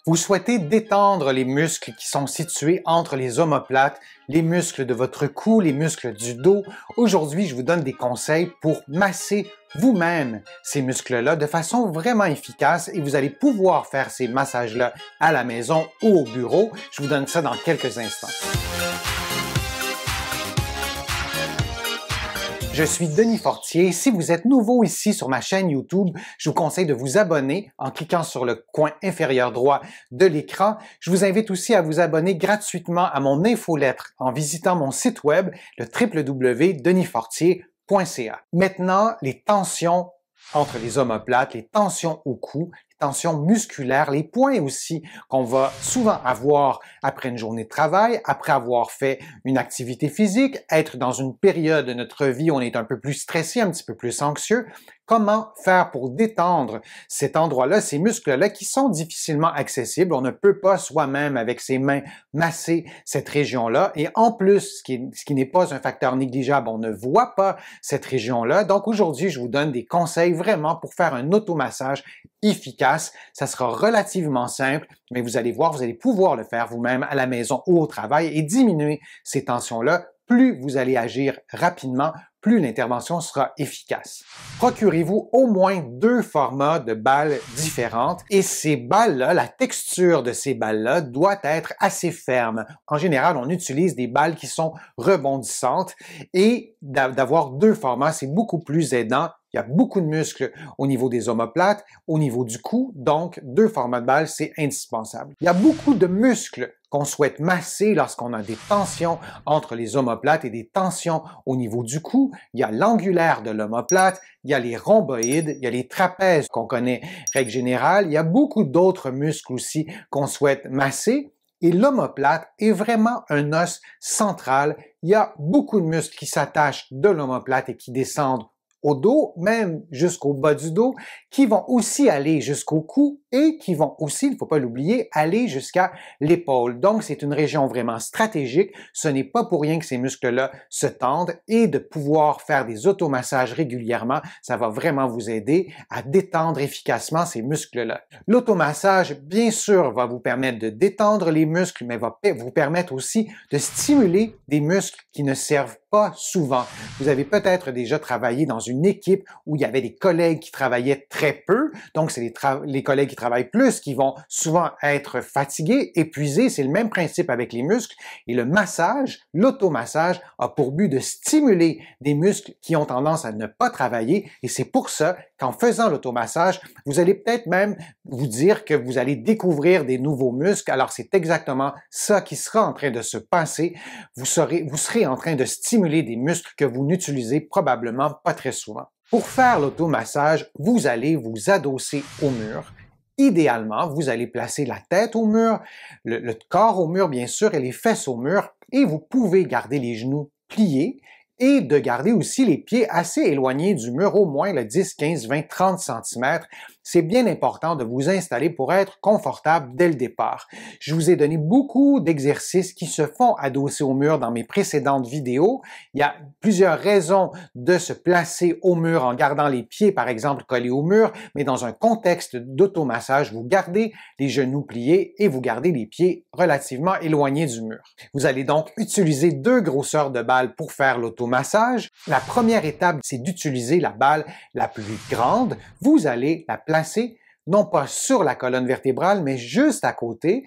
Vous souhaitez détendre les muscles qui sont situés entre les omoplates, les muscles de votre cou, les muscles du dos. Aujourd'hui, je vous donne des conseils pour masser vous-même ces muscles-là de façon vraiment efficace et vous allez pouvoir faire ces massages-là à la maison ou au bureau. Je vous donne ça dans quelques instants. Je suis Denis Fortier. Si vous êtes nouveau ici sur ma chaîne YouTube, je vous conseille de vous abonner en cliquant sur le coin inférieur droit de l'écran. Je vous invite aussi à vous abonner gratuitement à mon infolettre en visitant mon site web, le www.denisfortier.ca. Maintenant, les tensions entre les omoplates, les tensions au cou, tensions musculaires, les points aussi qu'on va souvent avoir après une journée de travail, après avoir fait une activité physique, être dans une période de notre vie où on est un peu plus stressé, un petit peu plus anxieux. Comment faire pour détendre cet endroit-là, ces muscles-là qui sont difficilement accessibles? On ne peut pas soi-même avec ses mains masser cette région-là. Et en plus, ce qui n'est pas un facteur négligeable, on ne voit pas cette région-là. Donc aujourd'hui, je vous donne des conseils vraiment pour faire un automassage efficace. Ça sera relativement simple, mais vous allez voir, vous allez pouvoir le faire vous-même à la maison ou au travail et diminuer ces tensions-là. Plus vous allez agir rapidement, plus l'intervention sera efficace. Procurez-vous au moins 2 formats de balles différentes et ces balles-là, la texture de ces balles-là doit être assez ferme. En général, on utilise des balles qui sont rebondissantes et d'avoir 2 formats, c'est beaucoup plus aidant. Il y a beaucoup de muscles au niveau des omoplates, au niveau du cou, donc 2 formats de balles, c'est indispensable. Il y a beaucoup de muscles qu'on souhaite masser lorsqu'on a des tensions entre les omoplates et des tensions au niveau du cou. Il y a l'angulaire de l'omoplate, il y a les rhomboïdes, il y a les trapèzes qu'on connaît règle générale. Il y a beaucoup d'autres muscles aussi qu'on souhaite masser. Et l'omoplate est vraiment un os central. Il y a beaucoup de muscles qui s'attachent de l'omoplate et qui descendent au dos, même jusqu'au bas du dos, qui vont aussi aller jusqu'au cou et qui vont aussi, il ne faut pas l'oublier, aller jusqu'à l'épaule. Donc, c'est une région vraiment stratégique. Ce n'est pas pour rien que ces muscles-là se tendent et de pouvoir faire des automassages régulièrement, ça va vraiment vous aider à détendre efficacement ces muscles-là. L'automassage, bien sûr, va vous permettre de détendre les muscles, mais va vous permettre aussi de stimuler des muscles qui ne servent pas souvent. Vous avez peut-être déjà travaillé dans une équipe où il y avait des collègues qui travaillaient très peu, donc c'est les collègues qui travaillent plus qui vont souvent être fatigués, épuisés. C'est le même principe avec les muscles. Et le massage, l'automassage, a pour but de stimuler des muscles qui ont tendance à ne pas travailler. Et c'est pour ça qu'en faisant l'automassage, vous allez peut-être même vous dire que vous allez découvrir des nouveaux muscles. Alors c'est exactement ça qui sera en train de se passer. Vous serez en train de stimuler des muscles que vous n'utilisez probablement pas très souvent. Pour faire l'automassage, vous allez vous adosser au mur. Idéalement, vous allez placer la tête au mur, le corps au mur bien sûr et les fesses au mur et vous pouvez garder les genoux pliés et de garder aussi les pieds assez éloignés du mur, au moins le 10, 15, 20, 30 cm. C'est bien important de vous installer pour être confortable dès le départ. Je vous ai donné beaucoup d'exercices qui se font adosser au mur dans mes précédentes vidéos. Il y a plusieurs raisons de se placer au mur en gardant les pieds, par exemple, collés au mur, mais dans un contexte d'automassage, vous gardez les genoux pliés et vous gardez les pieds relativement éloignés du mur. Vous allez donc utiliser 2 grosseurs de balles pour faire l'automassage. La première étape, c'est d'utiliser la balle la plus grande. Vous allez la placer non pas sur la colonne vertébrale, mais juste à côté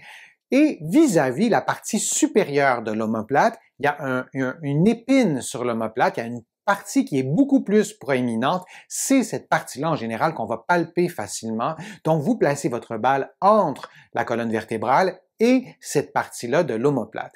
et vis-à-vis la partie supérieure de l'omoplate. Il y a une épine sur l'omoplate, il y a une partie qui est beaucoup plus proéminente, c'est cette partie-là en général qu'on va palper facilement. Donc, vous placez votre balle entre la colonne vertébrale et cette partie-là de l'omoplate.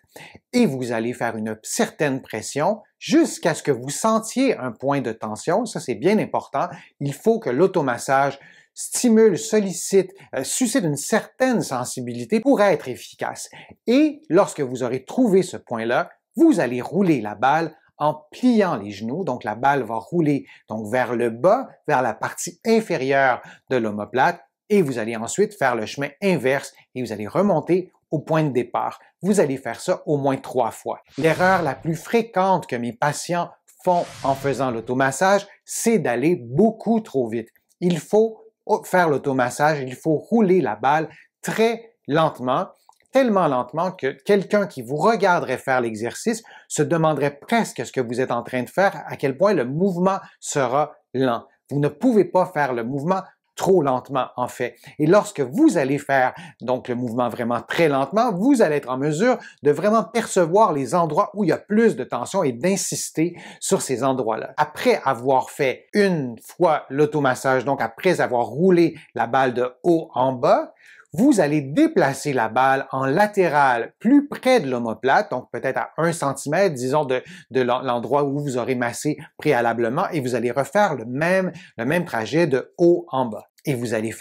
Et vous allez faire une certaine pression jusqu'à ce que vous sentiez un point de tension. Ça, c'est bien important. Il faut que l'automassage stimule, sollicite, suscite une certaine sensibilité pour être efficace. Et lorsque vous aurez trouvé ce point-là, vous allez rouler la balle en pliant les genoux. Donc, la balle va rouler donc vers le bas, vers la partie inférieure de l'omoplate et vous allez ensuite faire le chemin inverse et vous allez remonter au point de départ. Vous allez faire ça au moins 3 fois. L'erreur la plus fréquente que mes patients font en faisant l'automassage, c'est d'aller beaucoup trop vite. Il faut faire l'automassage, il faut rouler la balle très lentement, tellement lentement que quelqu'un qui vous regarderait faire l'exercice se demanderait presque ce que vous êtes en train de faire, à quel point le mouvement sera lent. Vous ne pouvez pas faire le mouvement trop lentement, en fait. Et lorsque vous allez faire donc le mouvement vraiment très lentement, vous allez être en mesure de vraiment percevoir les endroits où il y a plus de tension et d'insister sur ces endroits-là. Après avoir fait une fois l'automassage, donc après avoir roulé la balle de haut en bas, vous allez déplacer la balle en latéral plus près de l'omoplate, donc peut-être à 1 cm, disons, de l'endroit où vous aurez massé préalablement, et vous allez refaire le même trajet de haut en bas. Et vous allez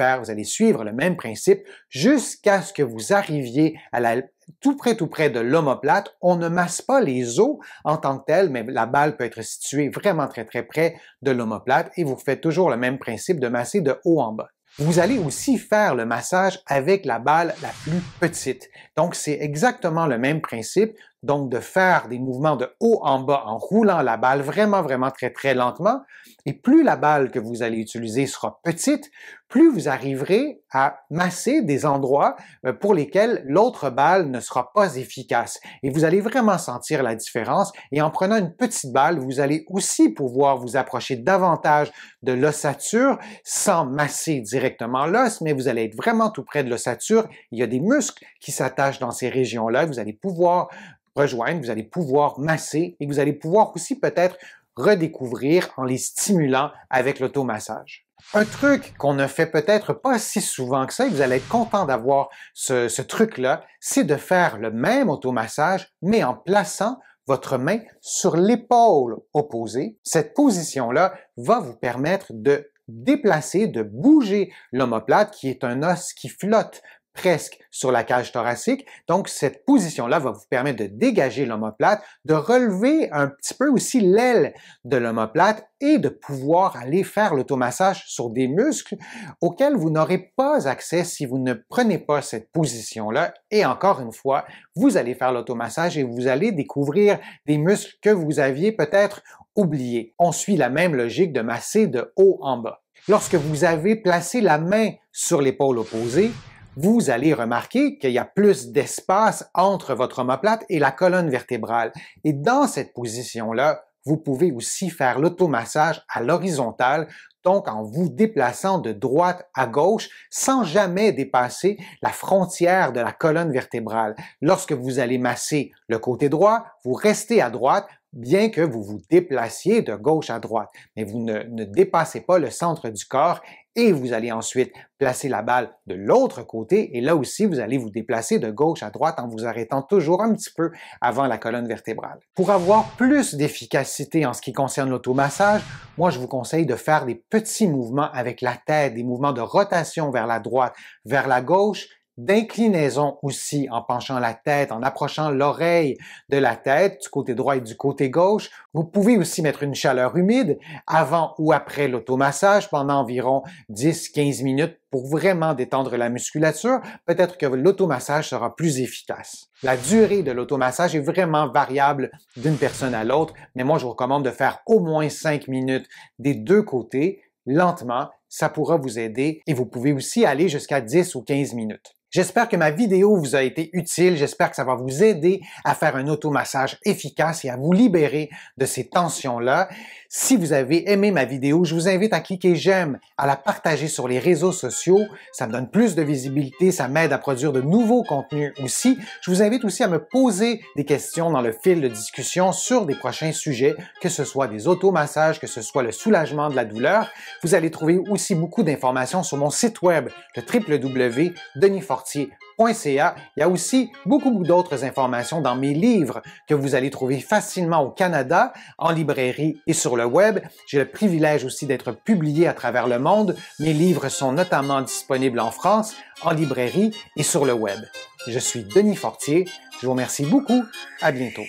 suivre le même principe jusqu'à ce que vous arriviez à tout près de l'omoplate. On ne masse pas les os en tant que tel, mais la balle peut être située vraiment très près de l'omoplate et vous faites toujours le même principe de masser de haut en bas. Vous allez aussi faire le massage avec la balle la plus petite. Donc, c'est exactement le même principe, donc de faire des mouvements de haut en bas en roulant la balle vraiment très lentement. Et plus la balle que vous allez utiliser sera petite, plus vous arriverez à masser des endroits pour lesquels l'autre balle ne sera pas efficace. Et vous allez vraiment sentir la différence. Et en prenant une petite balle, vous allez aussi pouvoir vous approcher davantage de l'ossature sans masser directement l'os, mais vous allez être vraiment tout près de l'ossature. Il y a des muscles qui s'attachent dans ces régions-là. Vous allez pouvoir rejoindre, vous allez pouvoir masser et vous allez pouvoir aussi peut-être redécouvrir en les stimulant avec l'automassage. Un truc qu'on ne fait peut-être pas si souvent que ça, et vous allez être content d'avoir ce truc-là, c'est de faire le même automassage, mais en plaçant votre main sur l'épaule opposée. Cette position-là va vous permettre de déplacer, de bouger l'omoplate, qui est un os qui flotte presque sur la cage thoracique. Donc, cette position-là va vous permettre de dégager l'omoplate, de relever un petit peu aussi l'aile de l'omoplate et de pouvoir aller faire l'automassage sur des muscles auxquels vous n'aurez pas accès si vous ne prenez pas cette position-là. Et encore une fois, vous allez faire l'automassage et vous allez découvrir des muscles que vous aviez peut-être oubliés. On suit la même logique de masser de haut en bas. Lorsque vous avez placé la main sur l'épaule opposée, vous allez remarquer qu'il y a plus d'espace entre votre omoplate et la colonne vertébrale. Et dans cette position-là, vous pouvez aussi faire l'automassage à l'horizontale, donc en vous déplaçant de droite à gauche sans jamais dépasser la frontière de la colonne vertébrale. Lorsque vous allez masser le côté droit, vous restez à droite, bien que vous vous déplaciez de gauche à droite. Mais vous ne dépassez pas le centre du corps et vous allez ensuite placer la balle de l'autre côté et là aussi, vous allez vous déplacer de gauche à droite en vous arrêtant toujours un petit peu avant la colonne vertébrale. Pour avoir plus d'efficacité en ce qui concerne l'automassage, moi, je vous conseille de faire des petits mouvements avec la tête, des mouvements de rotation vers la droite, vers la gauche, d'inclinaison aussi en penchant la tête, en approchant l'oreille de la tête du côté droit et du côté gauche. Vous pouvez aussi mettre une chaleur humide avant ou après l'automassage pendant environ 10-15 minutes pour vraiment détendre la musculature. Peut-être que l'automassage sera plus efficace. La durée de l'automassage est vraiment variable d'une personne à l'autre, mais moi je vous recommande de faire au moins 5 minutes des deux côtés, lentement. Ça pourra vous aider et vous pouvez aussi aller jusqu'à 10 ou 15 minutes. J'espère que ma vidéo vous a été utile, j'espère que ça va vous aider à faire un automassage efficace et à vous libérer de ces tensions-là. Si vous avez aimé ma vidéo, je vous invite à cliquer j'aime, à la partager sur les réseaux sociaux. Ça me donne plus de visibilité, ça m'aide à produire de nouveaux contenus aussi. Je vous invite aussi à me poser des questions dans le fil de discussion sur des prochains sujets, que ce soit des automassages, que ce soit le soulagement de la douleur. Vous allez trouver aussi beaucoup d'informations sur mon site web, le www.denisfortier.ca. Il y a aussi beaucoup d'autres informations dans mes livres que vous allez trouver facilement au Canada, en librairie et sur le web. J'ai le privilège aussi d'être publié à travers le monde. Mes livres sont notamment disponibles en France, en librairie et sur le web. Je suis Denis Fortier. Je vous remercie beaucoup. À bientôt.